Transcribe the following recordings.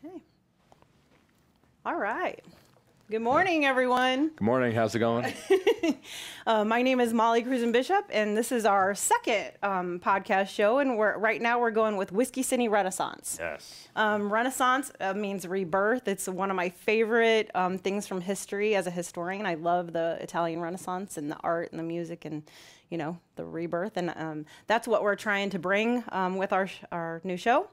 Okay. All right. Good morning, everyone. Good morning. How's it going? My name is Molly Crusen Bishop, and this is our second podcast show. And right now we're going with Whiskey City Renaissance. Yes. Renaissance means rebirth. It's one of my favorite things from history as a historian. I love the Italian Renaissance and the art and the music and, you know, the rebirth. And that's what we're trying to bring with our new show,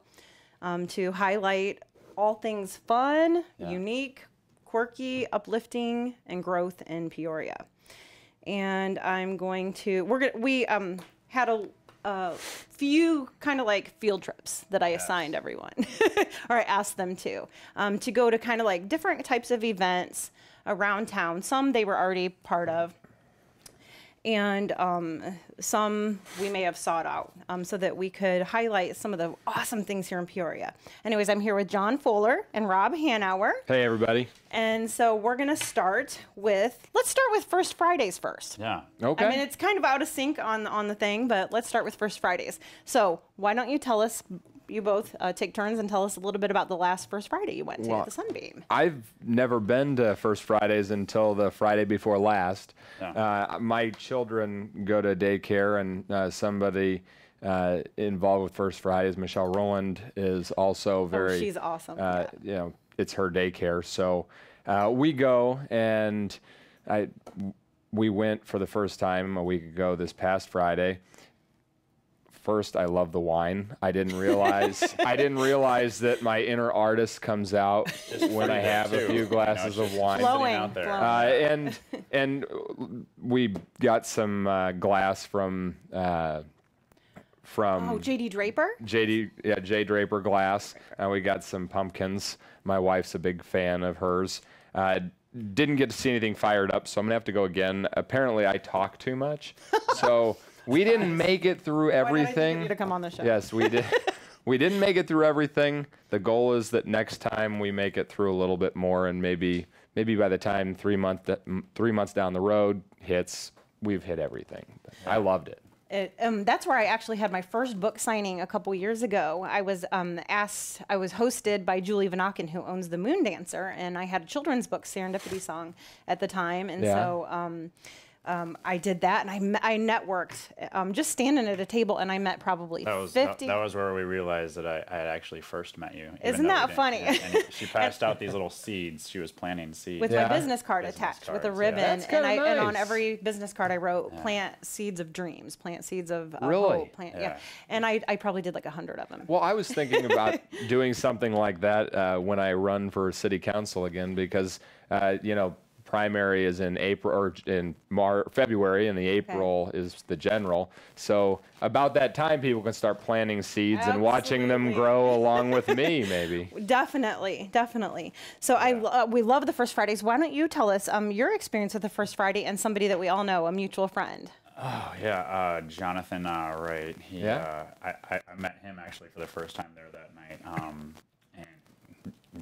to highlight all things fun, unique, quirky, uplifting, and growth in Peoria. And I'm going to, we had a few kind of like field trips that I assigned everyone, or I asked them to go to kind of like different types of events around town. Some they were already part of, and some we may have sought out so that we could highlight some of the awesome things here in Peoria. Anyways, I'm here with John Fuller and Rob Hanauer. Hey, everybody. And so we're going to let's start with First Fridays first. Yeah. Okay. I mean, it's kind of out of sync on the thing, but let's start with First Fridays. So why don't you tell us, you both take turns and tell us a little bit about the last First Friday you went to at the Sunbeam. I've never been to First Fridays until the Friday before last. Yeah. My children go to daycare, and somebody involved with First Fridays, Michelle Rowland, is also very. Oh, she's awesome. You know, it's her daycare, so we go, and we went for the first time a week ago this past Friday. First, I love the wine. I didn't realize that my inner artist comes out when I have a few glasses of wine. Flowing out there. And we got some glass from J.D. Draper. J. Draper glass. We got some pumpkins. My wife's a big fan of hers. Didn't get to see anything fired up, so I'm gonna have to go again. Apparently, I talk too much, so. We didn't make it through everything. Why did I get you to come on the show? Yes, we did. We didn't make it through everything. The goal is that next time we make it through a little bit more, and maybe by the time 3 months down the road hits, we've hit everything. I loved it. That's where I actually had my first book signing a couple years ago. I was hosted by Julie Vanaken, who owns The Moon Dancer, and I had a children's book, Serendipity Song, at the time, and so. I did that, and I networked just standing at a table, and I met probably 50. That was where we realized that I had actually first met you. Isn't that funny? And she passed out these little seeds. She was planting seeds. With my business card attached with a ribbon. That's and nice. And on every business card I wrote, plant seeds of dreams, plant seeds of really? Hope. And I probably did like 100 of them. Well, I was thinking about doing something like that when I run for city council again, because, you know, primary is in April or in February, and the April is the general. So about that time, people can start planting seeds and watching them grow along with me, maybe. Definitely. So we love the First Fridays. Why don't you tell us your experience with the First Friday and somebody that we all know, a mutual friend? Oh yeah, Jonathan Wright. I met him actually for the first time there that night.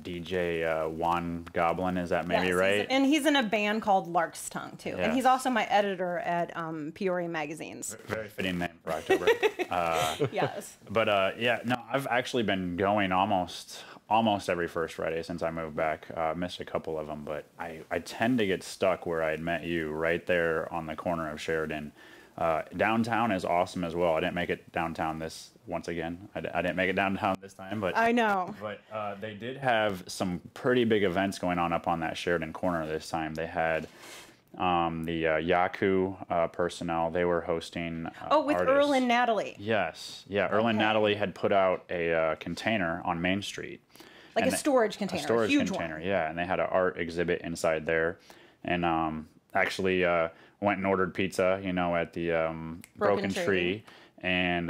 DJ Juan Goblin, is that maybe right? And he's in a band called Lark's Tongue too. And he's also my editor at Peoria magazines. Very fitting name for October. Yes. But I've actually been going almost every First Friday since I moved back. Missed a couple of them, but I tend to get stuck where I had met you right there on the corner of Sheridan. Downtown is awesome as well. I didn't make it downtown once again. I didn't make it downtown this time, but I know. But they did have some pretty big events going on up on that Sheridan corner this time. They had the Yaku personnel. They were hosting with artists. Earl and Natalie. Yes, yeah. Earl and Natalie had put out a container on Main Street, like a storage container, a storage huge container. One. Yeah, and they had an art exhibit inside there, and actually went and ordered pizza, you know, at the Broken Tree. And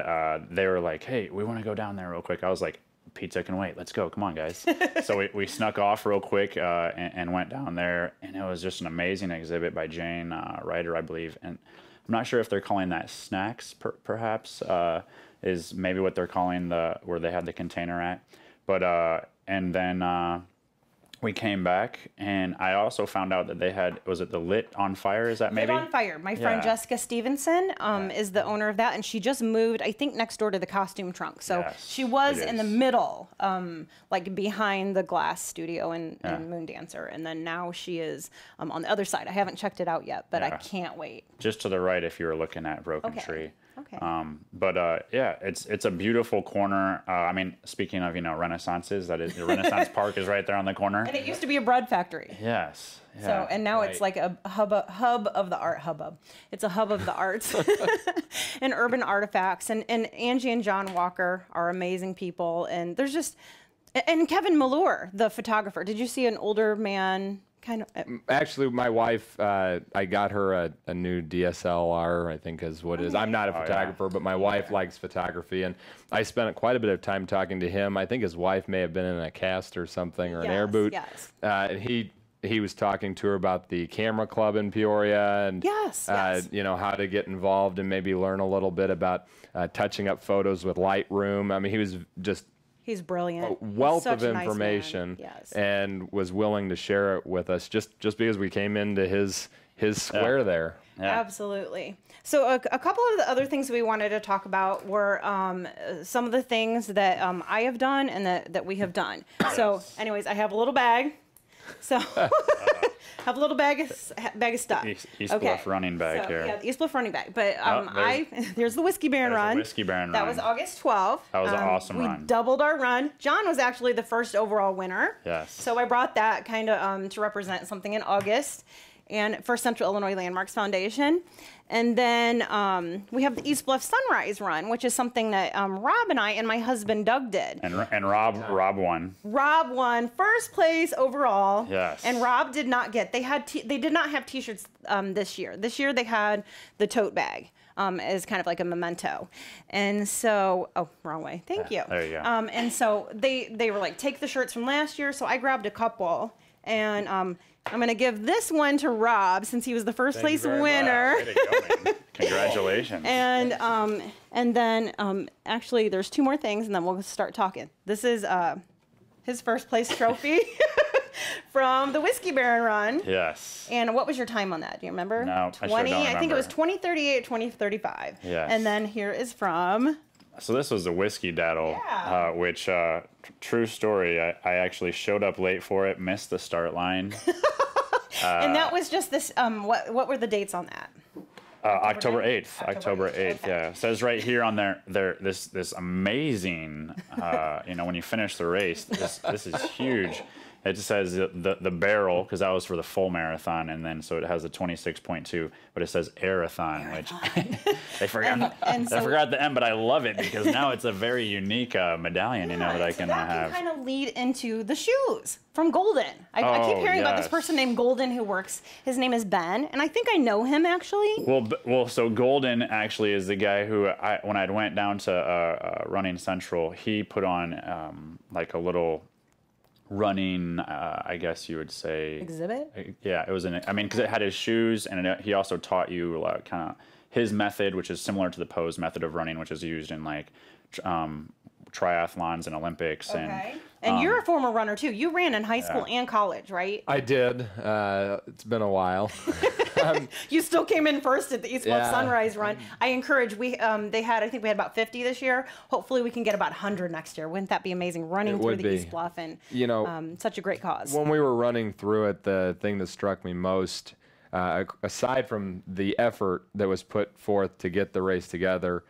they were like, hey, we want to go down there real quick. I was like, pizza can wait. Let's go. Come on, guys. So we snuck off real quick and went down there. And it was just an amazing exhibit by Jane Ryder, I believe. And I'm not sure if they're calling that snacks, perhaps, is maybe what they're calling where they had the container at. But and then we came back, and I also found out that they had, was it the Lit on Fire? Is that maybe? Lit on Fire. My friend Jessica Stevenson is the owner of that, and she just moved, I think, next door to the Costume Trunk. So she was in the middle, like behind the glass studio in Moon Dancer, and then now she is on the other side. I haven't checked it out yet, but I can't wait. Just to the right if you were looking at Broken Tree. Okay. Yeah, it's a beautiful corner. I mean, speaking of, Renaissances, that is, the Renaissance Park is right there on the corner. And it used to be a bread factory. Yes. Yeah, so, and now it's like a hub of the art, It's a hub of the arts and urban artifacts. And Angie and John Walker are amazing people. And there's just, and Kevin Millar, the photographer. Did you see an older man? Kind of. Actually, my wife, I got her a new DSLR, I think is what it is. I'm not a photographer, but my wife likes photography, and I spent quite a bit of time talking to him. I think his wife may have been in a cast or something, or an air boot. Yes. And he was talking to her about the camera club in Peoria, and how to get involved and maybe learn a little bit about touching up photos with Lightroom. I mean, he was just... He's brilliant. A wealth of information, and was willing to share it with us just because we came into his square there. Yeah. Absolutely. So a couple of the other things we wanted to talk about were some of the things that I have done and that we have done. So anyways, I have a little bag. So have a little bag of stuff. East Bluff running bag here. Yeah, the East Bluff running bag. But there's the Whiskey Baron run. Whiskey Baron that run. was August 12th. That was an awesome run. We doubled our run. John was actually the first overall winner. Yes. So I brought that kind of to represent something in August, and for Central Illinois Landmarks Foundation. And then we have the East Bluff Sunrise Run, which is something that Rob and I and my husband Doug did. And Rob won. Rob won first place overall. Yes. And Rob did not get. They did not have T-shirts this year. This year they had the tote bag. As kind of like a memento. And so, wrong way. Thank you. There you go. And so they were like, take the shirts from last year. So I grabbed a couple, and I'm going to give this one to Rob since he was the first place winner. Way to go, man. Congratulations. And then actually there's two more things, and then we'll start talking. This is his first place trophy. From the Whiskey Baron run. Yes. And what was your time on that? Do you remember? No, I sure don't remember. I think it was 20:38, 20:35. Yes. And then here is from... So this was the Whiskey Daddle, which, true story, I actually showed up late for it, missed the start line. And that was just this, what were the dates on that? October 8th. October 8th, okay. yeah. It says right here on this amazing, when you finish the race, this is huge. It just says the barrel, because that was for the full marathon, and then so it has the 26.2, but it says Airathon, which they forgot. They forgot the M, but I love it because now it's a very unique medallion, that I can have. That can kind of lead into the shoes from Golden. I keep hearing about this person named Golden who works. His name is Ben, and I think I know him actually. Well, so Golden actually is the guy who when I went down to Running Central, he put on like a little running, I guess you would say... Exhibit? Yeah, it was because it had his shoes, and he also taught you kind of his method, which is similar to the pose method of running, which is used in like triathlons and Olympics. Okay. And you're a former runner too. You ran in high school and college, right? I did. It's been a while. You still came in first at the East Bluff Sunrise Run. I encourage. I think we had about 50 this year. Hopefully, we can get about 100 next year. Wouldn't that be amazing? Running through the East Bluff, and such a great cause. When we were running through it, the thing that struck me most, aside from the effort that was put forth to get the race together,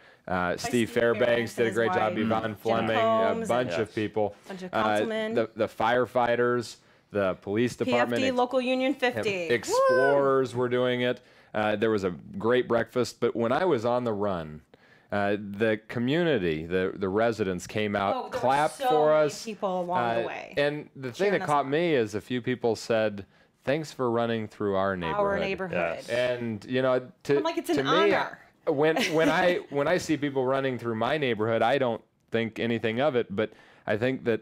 Steve Fairbanks did a great job. Yvonne Fleming, a bunch of people, a bunch of councilmen, the firefighters, the police department, PFD, Local Union 50, explorers were doing it. There was a great breakfast, but when I was on the run, the community, the residents came out, clapped for us. People along the way. And the thing that caught me is a few people said, "Thanks for running through our neighborhood." Our neighborhood. Yes. And I'm like, it's an honor. When I see people running through my neighborhood, I don't think anything of it. But I think that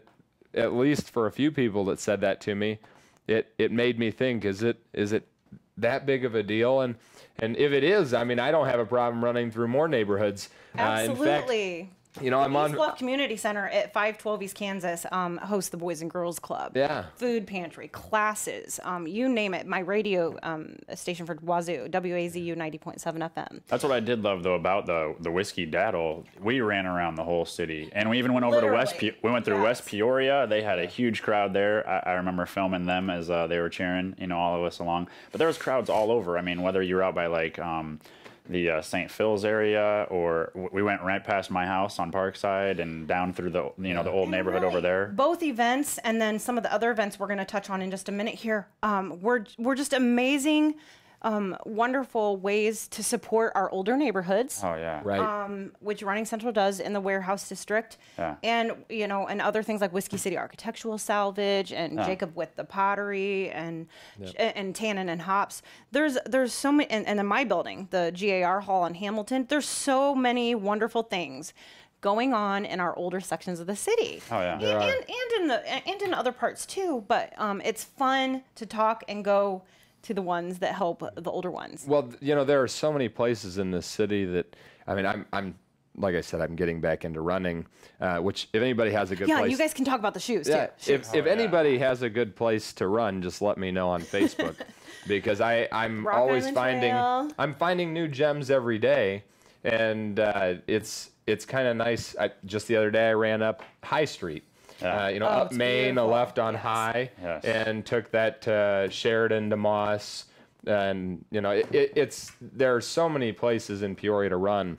at least for a few people that said that to me, it made me think: is it that big of a deal? And if it is, I mean, I don't have a problem running through more neighborhoods. Absolutely. In fact, You know, I'm East on. Bluff Community Center at 512 East Kansas hosts the Boys and Girls Club. Yeah. Food pantry, classes, you name it. My radio station for Wazoo, WAZU 90.7 FM. That's what I did love though about the whiskey daddle. We ran around the whole city, and we even went over to we went through West Peoria. They had a huge crowd there. I remember filming them as they were cheering, you know, all of us along. But there was crowds all over. I mean, whether you were out by like the St. Phil's area, or we went right past my house on Parkside and down through the the old neighborhood over there. Both events, and then some of the other events we're going to touch on in just a minute here. We're just amazing, wonderful ways to support our older neighborhoods. Oh yeah, Right. Which Running Central does in the Warehouse District. Yeah. And and other things like Whiskey City Architectural Salvage and Jacob with the Pottery and Tannin and Hops. There's so many, and in my building, the GAR Hall in Hamilton, there's so many wonderful things going on in our older sections of the city. Oh yeah, and in other parts too. But it's fun to talk and go to the ones that help the older ones. Well, you know, there are so many places in this city that, I mean, I'm like I said, I'm getting back into running, which if anybody has a good place. Yeah, you guys can talk about the shoes Yeah, too. if anybody has a good place to run, just let me know on Facebook, because I'm Rock always Island Trail. finding new gems every day, and it's kind of nice. Just the other day, I ran up High Street. Up it's Main, beautiful. left on Yes. High, Yes. and took that to Sheridan, DeMoss, and there are so many places in Peoria to run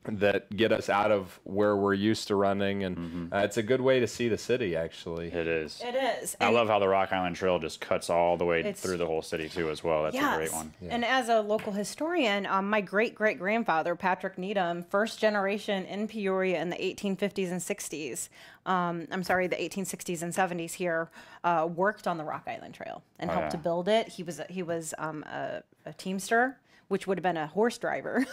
that get us out of where we're used to running, and it's a good way to see the city, actually. it is. It is. I And- love how the Rock Island Trail just cuts all the way through the whole city too, as well. That's a great one. And as a local historian, my great-great-grandfather, Patrick Needham, first generation in Peoria in the 1850s and 60s, the 1860s and 70s here, worked on the Rock Island Trail and helped to build it. He was a teamster, which would have been a horse driver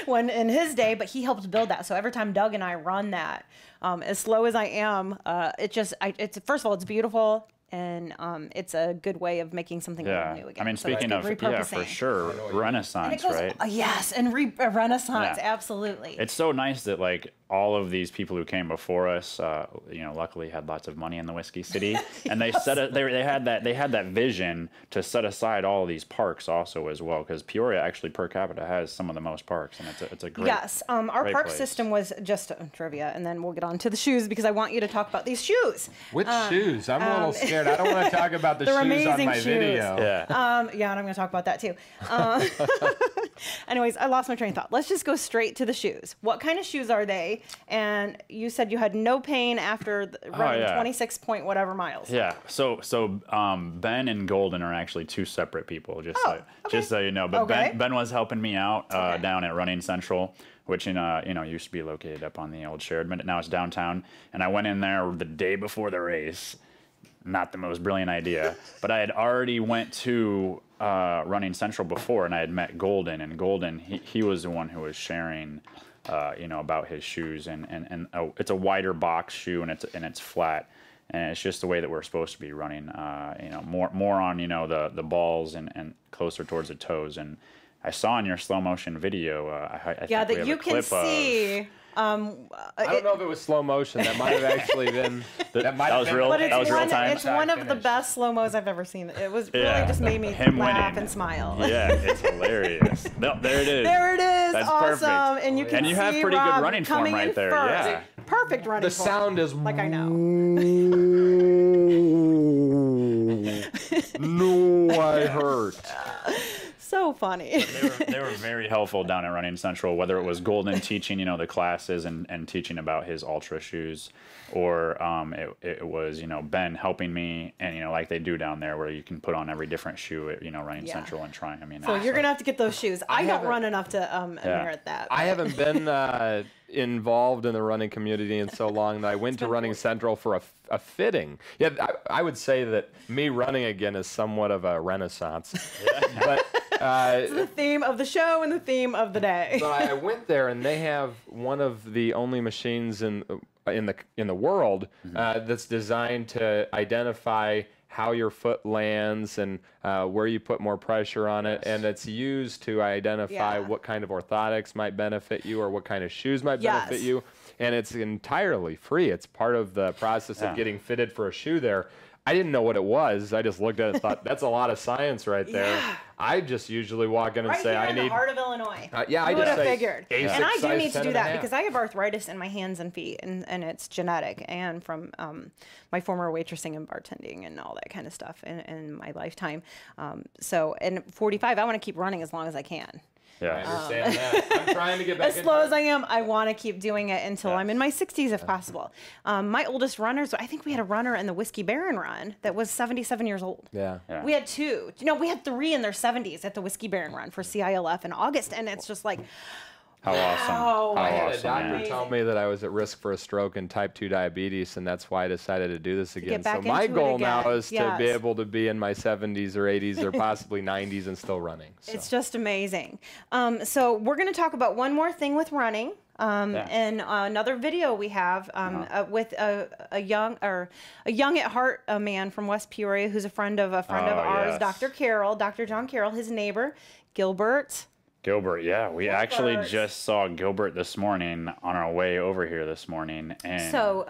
when in his day, but he helped build that. So every time Doug and I run that, as slow as I am, it's first of all, it's beautiful. And it's a good way of making something new again. I mean, So speaking it's of, repurposing. for sure, Renaissance, right? Yes, and Renaissance, Yeah. absolutely. It's so nice that like all of these people who came before us, luckily had lots of money in the Whiskey City, and they they had that vision to set aside all of these parks also as well, because Peoria actually per capita has some of the most parks, and it's a great our great park place. system was just trivia, and then we'll get on to the shoes because I want you to talk about these shoes. Which shoes? I'm a little scared. I don't want to talk about the They're shoes on amazing my shoes. video. Yeah. And I'm going to talk about that too. Anyways, I lost my train of thought. Let's just go straight to the shoes. What kind of shoes are they? And you said you had no pain after running 26 point whatever miles. Yeah. So Ben and Golden are actually two separate people, just so you know. But Ben was helping me out down at Running Central, which used to be located up on the old Sheridan, now it's downtown. And I went in there the day before the race. Not the most brilliant idea, but I had already went to Running Central before, and I had met Golden, and Golden he was the one who was sharing, about his shoes, and it's a wider box shoe, and it's flat, and it's just the way that we're supposed to be running, more on the balls and closer towards the toes. And I saw in your slow motion video, I think that we have you a clip can see. I don't know if it was slow motion. That might have actually been. That was real. But it's That was real time. It's one of the best slow mos I've ever seen. It was really just made me Him laugh winning. and smile. Yeah, it's hilarious. No, there it is. There it is. That's awesome. perfect. And you can And you have see pretty good Rob running form coming right in there, first. yeah. Perfect running The form. sound is like I know. No, I hurt. So funny. They were very helpful down at Running Central, whether it was Golden teaching, the classes and teaching about his ultra shoes, or it was, Ben helping me, and, like they do down there where you can put on every different shoe at, Running Central and try. I mean, So you're going to have to get those shoes. I don't haven't- run enough to merit that. I haven't been involved in the running community in so long that I went to Running Central for a fitting. Yeah, I would say that me running again is somewhat of a renaissance. But It's the theme of the show and the theme of the day. so I went there, and they have one of the only machines in the world that's designed to identify how your foot lands and where you put more pressure on it. And it's used to identify what kind of orthotics might benefit you or what kind of shoes might benefit you. And it's entirely free. It's part of the process of getting fitted for a shoe there. I didn't know what it was. I just looked at it and thought, that's a lot of science right there. I just usually walk in and say, I need... in the heart of Illinois. I would just have say figured. And I do need to do that because I have arthritis in my hands and feet, and it's genetic and from my former waitressing and bartending and all that kind of stuff in my lifetime. So, and 45, I want to keep running as long as I can. Yeah, I understand that. I'm trying to get back as slow as I am, I want to keep doing it until I'm in my 60s if possible. My oldest runners, I think we had a runner in the Whiskey Baron run that was 77 years old. We had 2. You know, we had 3 in their 70s at the Whiskey Baron run for CILF in August, and it's just like, how awesome. I had a doctor tell me that I was at risk for a stroke and type 2 diabetes, and that's why I decided to do this again. So my goal now is to be able to be in my 70s or 80s or possibly 90s and still running. So. It's just amazing. So we're going to talk about one more thing with running. And another video we have with a young at heart man from West Peoria who's a friend of ours, Dr. John Carroll, his neighbor, Gilbert. Gilbert, yeah. We actually just saw Gilbert this morning on our way over here this morning. And so,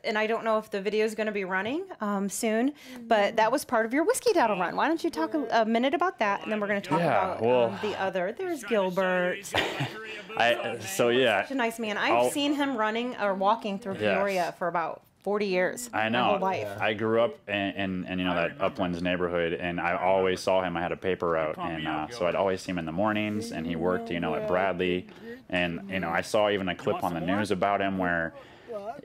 and I don't know if the video is going to be running soon, but that was part of your whiskey daddle run. Why don't you talk a minute about that, and then we're going to talk about the other. There's Gilbert. So, yeah. Such a nice man. I've seen him running or walking through Peoria for about 40 years. I know. My whole life. I grew up in you know, that Uplands neighborhood, and I always saw him. I had a paper route, and so I'd always see him in the mornings, and he worked, you know, at Bradley, and you know, I saw even a clip on the news about him where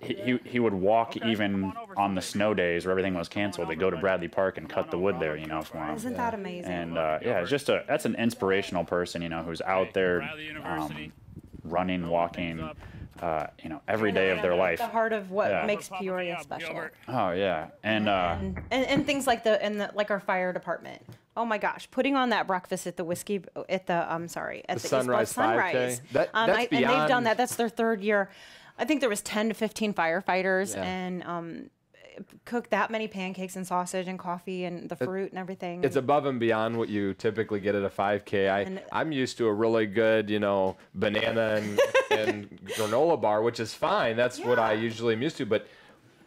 he would walk even on the snow days where everything was canceled. They'd go to Bradley Park and cut the wood there, you know, for him. Isn't that amazing? And yeah, it's just that's an inspirational person, you know, who's out there running, walking. You know, every day of their life. The heart of what makes Peoria special. Oh yeah, and things like like our fire department. Oh my gosh, putting on that breakfast at the the Sunrise 5K. That's and they've done that. That's their 3rd year. I think there was 10 to 15 firefighters and cook that many pancakes and sausage and coffee and the fruit and everything. It's above and beyond what you typically get at a 5K. I'm used to a really good, you know, banana and granola bar, which is fine. That's what I usually am used to. But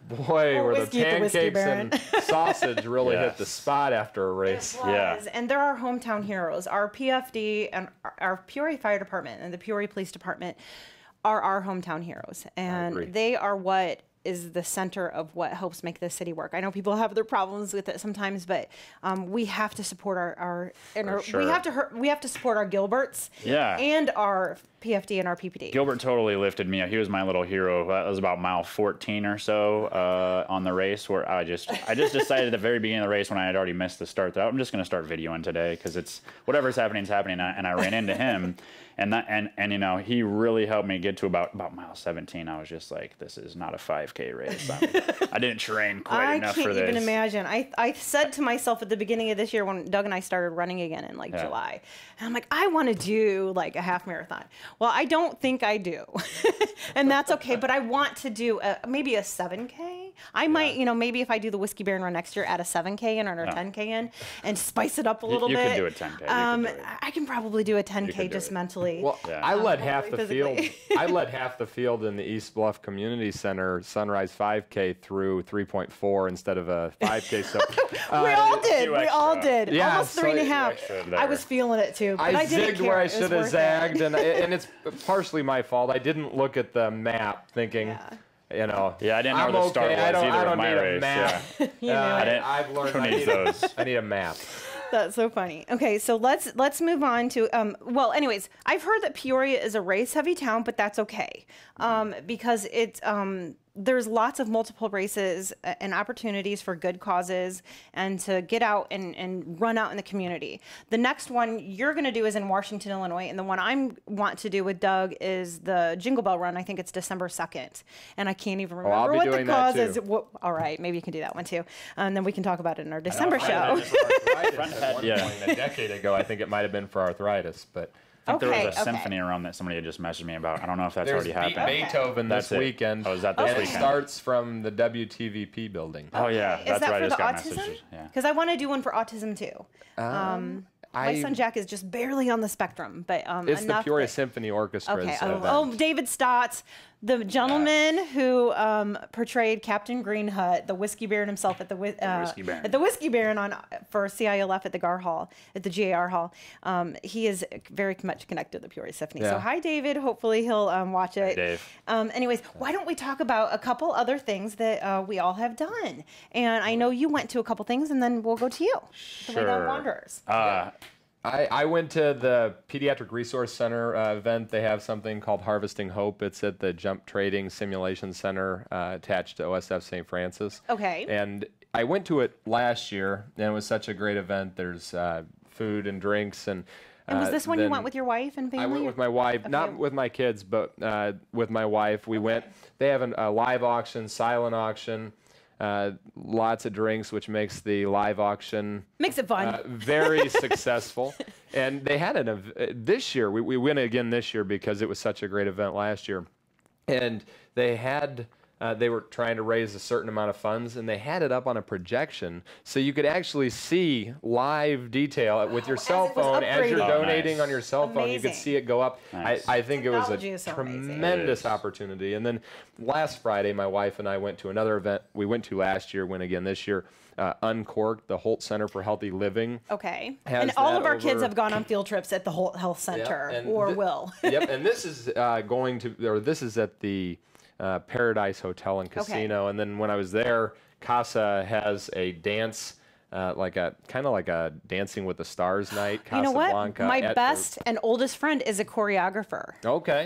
boy, were the pancakes and sausage really hit the spot after a race. And they're our hometown heroes. Our PFD and our Peoria Fire Department and the Peoria Police Department are our hometown heroes. And they are what is the center of what helps make this city work. I know people have their problems with it sometimes, but we have to support we have to support our Gilberts and our PFD and our PPD. Gilbert totally lifted me up. He was my little hero. That was about mile 14 or so on the race where I just decided at the very beginning of the race when I had already missed the start that I'm just going to start videoing today because it's whatever's happening is happening. And I ran into him. And you know, he really helped me get to about mile 17. I was just like, this is not a 5K race. I didn't train quite enough for this. I can't even imagine. I said to myself at the beginning of this year when Doug and I started running again in like July, and I'm like, I want to do like a half marathon. Well, I don't think I do, and that's okay. But I want to do maybe a 7K. I might, you know, maybe if I do the Whiskey Baron run next year, add a 7K in or a 10K in, and spice it up a little bit. You can do a 10K. I can probably do a 10K just mentally. Well, I led half the field. I led half the field in the East Bluff Community Center Sunrise 5K through 3.4 instead of a 5K. So we all did. We all did. Yeah, almost 3.5. I was feeling it too. But I didn't zigged where I should have zagged, and it's partially my fault. I didn't look at the map, thinking. You know, I didn't know where the start was either of my race. I've learned I need a map. That's so funny. Okay, so let's move on to well, anyways, I've heard that Peoria is a race-heavy town, but that's okay because it's there's lots of multiple races and opportunities for good causes and to get out and run out in the community. The next one you're going to do is in Washington, Illinois, and the one I want to do with Doug is the Jingle Bell Run. I think it's December 2nd, and I can't even remember what the cause is. All right, maybe you can do that one too, and then we can talk about it in our December show. A decade ago, I think it might have been for arthritis, but I think there was Okay, a symphony around that somebody had just messaged me about. I don't know if that's There's already happened. Beethoven That's this it. weekend. Oh, is that this And it weekend? starts from the WTVP building. Oh yeah, Is that's that right. I for just the got autism? messages. Yeah. Because I want to do one for autism too. My son Jack is just barely on the spectrum, but It's the enough Peoria that- Symphony Orchestra's Okay. event. Oh, David Stotts, the gentleman who portrayed Captain Greenhut, the whiskey baron himself at the Whiskey Baron. at the whiskey baron for CILF at the GAR Hall, at the GAR Hall. He is very much connected to the Peoria Symphony. So Yeah. hi, David. Hopefully he'll watch it. Dave. Anyways, why don't we talk about a couple other things that we all have done? And I know you went to a couple things, and then we'll go to you. The Way Down Sure. Wanderers. I went to the Pediatric Resource Center event. They have something called Harvesting Hope. It's at the Jump Trading Simulation Center attached to OSF St. Francis. Okay. And I went to it last year, and it was such a great event. There's food and drinks. And was this when you then went with your wife and family? I went with my wife, not with my kids, but with my wife. We went. They have a live auction, silent auction. Lots of drinks, which makes the live auction Makes it fun. very successful. And they had this year. We went again this year because it was such a great event last year. And they had. They were trying to raise a certain amount of funds, and they had it up on a projection, so you could actually see live detail with your cell as it was phone as you're upgrading. donating nice. on your cell phone. You could Amazing. see it go up. Nice. I think it was Technology a is so amazing. tremendous It is. opportunity. And then last Friday, my wife and I went to another event we went to last year, went again this year. Uncorked, the Holt Center for Healthy Living. Okay. Has And all that of our kids over- have gone on field trips at the Holt Health Center, and or will. Yep, and this is this is at the Paradise Hotel and Casino. And then when I was there, Casa has a dance, like a Dancing with the Stars night. You know what? Casablanca My at the- best and oldest friend is a choreographer. Okay.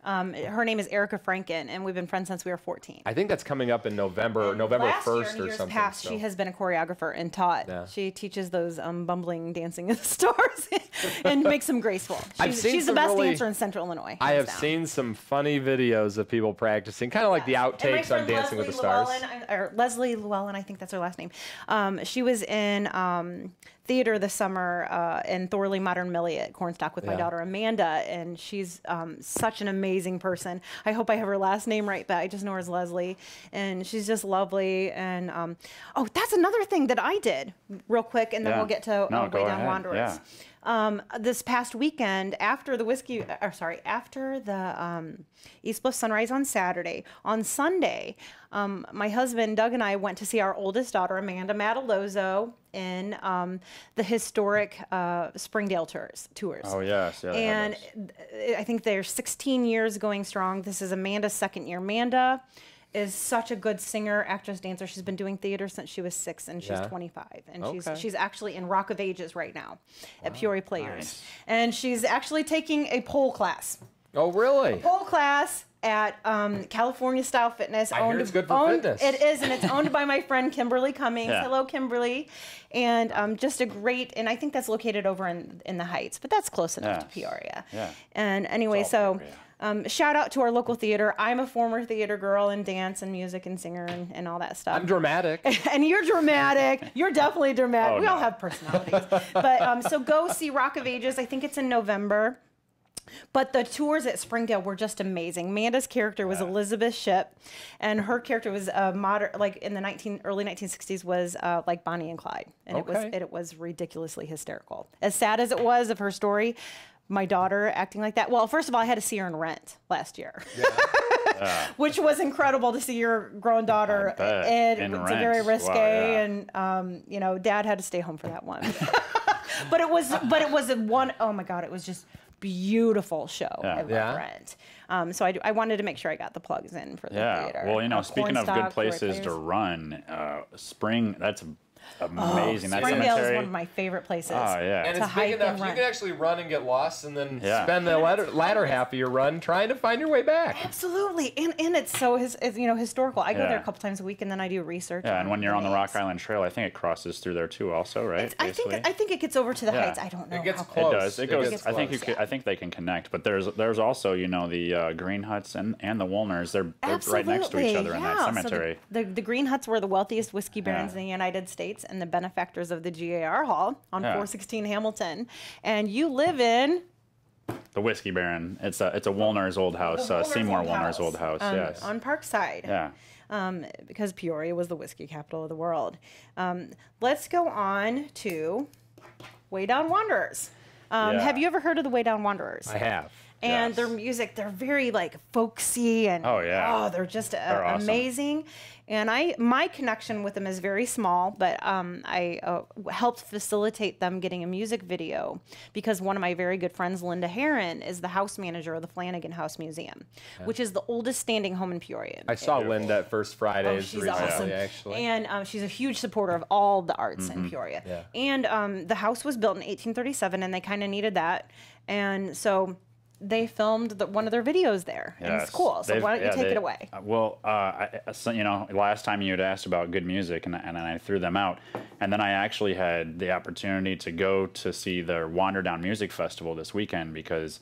Her name is Erica Franken, and we've been friends since we were 14. I think that's coming up in November Last 1st year and or years something. past, so. she has been a choreographer and taught. Yeah. She teaches those bumbling Dancing with the Stars and makes them graceful. I've seen She's the some best really- dancer in Central Illinois. I have hands down. seen some funny videos of people practicing, kind of like the And my outtakes on friend Dancing with the Leslie Stars. Leslie Llewellyn, I think that's her last name. She was in theater this summer in Thorley Modern Millie at Cornstalk with my Yeah. daughter Amanda, and she's such an amazing person. I hope I have her last name right, but I just know her as Leslie, and she's just lovely. And oh, that's another thing that I did real quick, and then Yeah. we'll get to No, go Way Down ahead. Wanderers. This past weekend, after the East Bluff Sunrise on Saturday, on Sunday, my husband Doug and I went to see our oldest daughter Amanda Matalozzo in the historic Springdale tours. Oh yes, yeah. they have And those. I think they're 16 years going strong. This is Amanda's second year. Amanda is such a good singer, actress, dancer. She's been doing theater since she was 6, and she's Yeah. 25. And Okay. she's actually in Rock of Ages right now at Peoria Players. Nice. And she's actually taking a pole class. Oh, really? Pole class at California Style Fitness. I hear it's good for fitness. It is, and it's owned by my friend Kimberly Cummings. Yeah. Hello, Kimberly. And just a great, and I think that's located over in the Heights, but that's close enough to Yes. Peoria. Yeah. And anyway, It's all so Peoria. shout out to our local theater. I'm a former theater girl and dance and music and singer and all that stuff. I'm dramatic. And you're dramatic. You're definitely dramatic. Oh, We all no. have personalities. But so go see Rock of Ages. I think it's in November. But the tours at Springdale were just amazing. Amanda's character was Elizabeth Shipp, and her character was like in the early 1960s was like Bonnie and Clyde, and Okay. it was ridiculously hysterical. As sad as it was of her story, my daughter acting like that. Well, first of all, I had to see her in Rent last year. Which was incredible to see your grown daughter. I bet. And In it's Rent. very Wow, risque, yeah. and Dad had to stay home for that one. but it was a one. Oh my God, it was just beautiful show. Yeah. I love Yeah. Rent. So I wanted to make sure I got the plugs in for the Yeah. theater. Well, speaking of good Cornstalk, Peoria places to Players. run, Spring. That's amazing. That Springdale is cemetery. one of my favorite places. Oh yeah. And To it's hike big enough. and You run. can actually run and get lost, and then Yeah. spend the latter half of your run trying to find your way back. Absolutely, and it's so historical. I go there Yeah. a couple times a week, and then I do research. Yeah, and when you're on the Rock names. Island Trail, I think it crosses through there too, also, right? I think it gets over to the Yeah. Heights. I don't know. It gets how close. It does. It It goes. gets I think close, yeah. I think they can connect, but there's also the green huts and the Woolners. They're right next to each other in that Absolutely, cemetery. So the Green Huts were the wealthiest whiskey barons Yeah. in the United States and the benefactors of the GAR Hall on Yeah. 416 Hamilton. And you live in the Whiskey Baron. It's a Woolner's old house, Seymour Woolner's old house. Yes. On Parkside. Yeah. Because Peoria was the whiskey capital of the world. Let's go on to Way Down Wanderers. Have you ever heard of the Way Down Wanderers? I have. And their music, they're very like folksy and they're just They're awesome. amazing. And my connection with them is very small, but I helped facilitate them getting a music video because one of my very good friends, Linda Heron, is the house manager of the Flanagan House Museum, which is the oldest standing home in Peoria. I saw Linda at First Fridays she's recently, awesome. actually. And she's a huge supporter of all the arts in Peoria. Yeah. And the house was built in 1837, and they kind of needed that. And so they filmed one of their videos there, and it's cool. So why don't you take it away? Well, last time you had asked about good music, and I threw them out, and then I actually had the opportunity to go to see the Wander Down Music Festival this weekend because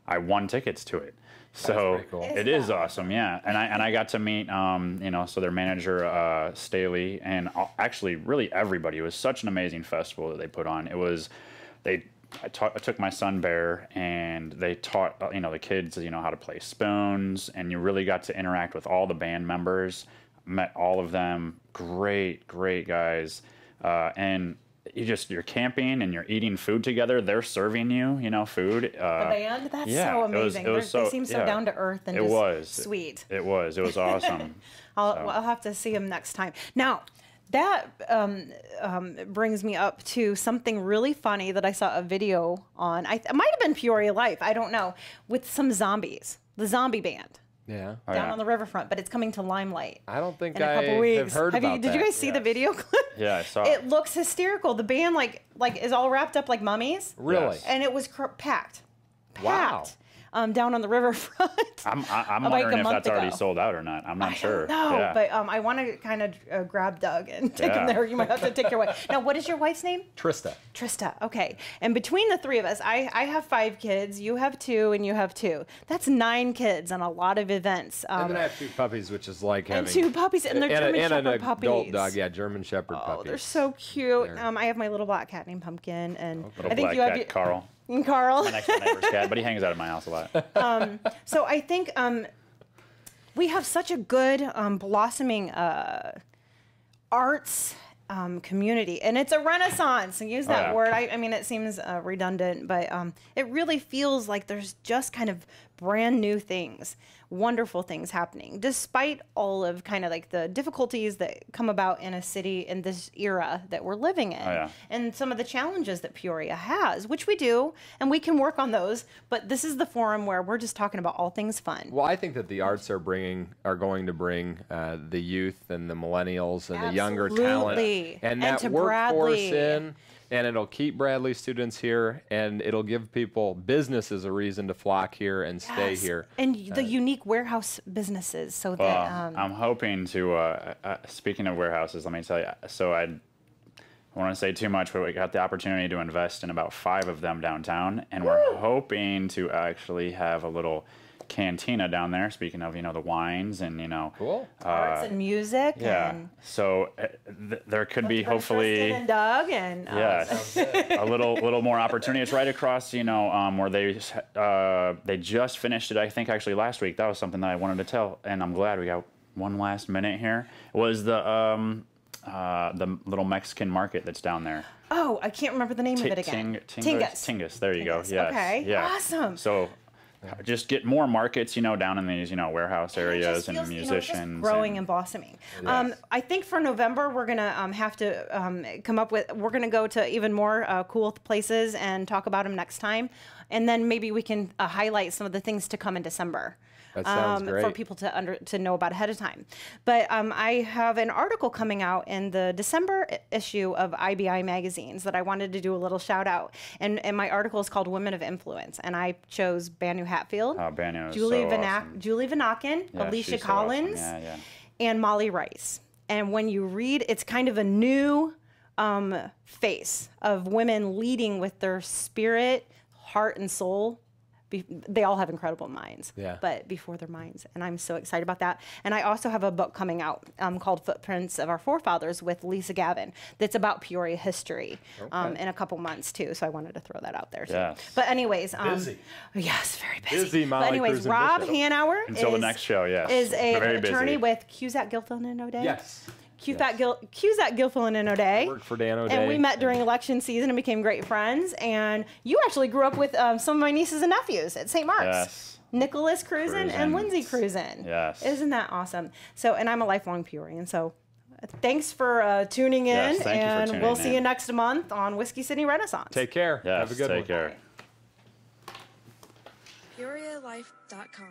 I won tickets to it. So cool. it is awesome, yeah. And I got to meet, so their manager Staley, and actually really everybody. It was such an amazing festival that they put on. I took my son Bear, and they taught the kids how to play spoons, and you really got to interact with all the band members. Met all of them, great guys, and you're camping and you're eating food together. They're serving you food. The band, that's so amazing. They seem so down to earth and sweet. It was awesome. I'll have to see them next time. Now, that brings me up to something really funny that I saw a video on. It might have been Peoria Life, I don't know, with some zombies, the zombie band. Yeah. Down on the riverfront, but it's coming to Limelight. I don't think in a couple weeks. have heard about that. Did you guys see the video clip? Yeah, I saw it. It looks hysterical. The band like is all wrapped up like mummies. Really? Yes. And it was packed. Wow. Down on the riverfront. I'm wondering if that's already sold out or not. I'm not sure. No, but I want to kind of grab Doug and take him there. You might have to take your wife. Now, what is your wife's name? Trista. Trista. Okay. And between the three of us, I have 5 kids. You have 2, and you have 2. That's 9 kids and a lot of events. And then I have 2 puppies, which is like having... And 2 puppies, and they're German Shepherd puppies. And an adult dog, yeah, German Shepherd puppies. Oh, they're so cute. I have my little black cat named Pumpkin, and I think you have Carl. Carl. My next door neighbor's cat, but he hangs out at my house a lot. So I think we have such a good blossoming arts community, and it's a renaissance. And use that word. I mean, it seems redundant, but it really feels like there's just kind of brand new things, wonderful things happening, despite all of kind of like the difficulties that come about in a city in this era that we're living in, and some of the challenges that Peoria has, which we do, and we can work on those. But this is the forum where we're just talking about all things fun. Well, I think that the arts are going to bring the youth and the millennials and the younger talent and that workforce in. And it'll keep Bradley students here, and it'll give businesses a reason to flock here and stay here. And the unique warehouse businesses. So that I'm hoping to, speaking of warehouses, let me tell you, so I want to say too much, but we got the opportunity to invest in about 5 of them downtown, and we're hoping to actually have a little cantina down there, speaking of the wines and cool arts and music. And so there could be hopefully and Doug and a little more opportunity. It's right across where they just finished it, I think, actually last week. That was something that I wanted to tell, and I'm glad we got one last minute here. It was the little Mexican market that's down there. Oh, I can't remember the name of it again. Tingus. There you go. Yes. Okay. Yeah. Awesome. So just get more markets, down in these, warehouse areas and musicians. Just growing and blossoming. I think for November, we're going to have to come up with, we're going to go to even more cool places and talk about them next time. And then maybe we can highlight some of the things to come in December. That sounds great. For people to know about ahead of time. But I have an article coming out in the December issue of IBI magazines that I wanted to do a little shout out. And my article is called Women of Influence. And I chose Banu Hatfield, Julie Vanaken, Alicia Collins, and Molly Rice. And when you read, it's kind of a new face of women leading with their spirit, heart, and soul they all have incredible minds, Yeah. but before their minds. And I'm so excited about that. And I also have a book coming out called Footprints of Our Forefathers with Lisa Gavin that's about Peoria history in a couple months too. So I wanted to throw that out there too. Yes. But anyways, Busy. Yes, very busy. Busy, Molly but anyways, Crusen Rob Bishop. Hanauer Until the next show, yes. is an Very busy. attorney with Cusack, Gilfillan, and O'Day. Yes. Cusack, Gilfillan, and O'Day. Worked for Dan O'Day. And we met during election season and became great friends. And you actually grew up with some of my nieces and nephews at St. Mark's. Yes. Nicholas Crusen and Crusen. Lindsay Crusen. Yes. Isn't that awesome? So, and I'm a lifelong Peorian. So thanks for tuning in. Yes, thank you for and tuning we'll see in. you next month on Whiskey City Renaissance. Take care. Yes, Have a good take one. care. PeoriaLife.com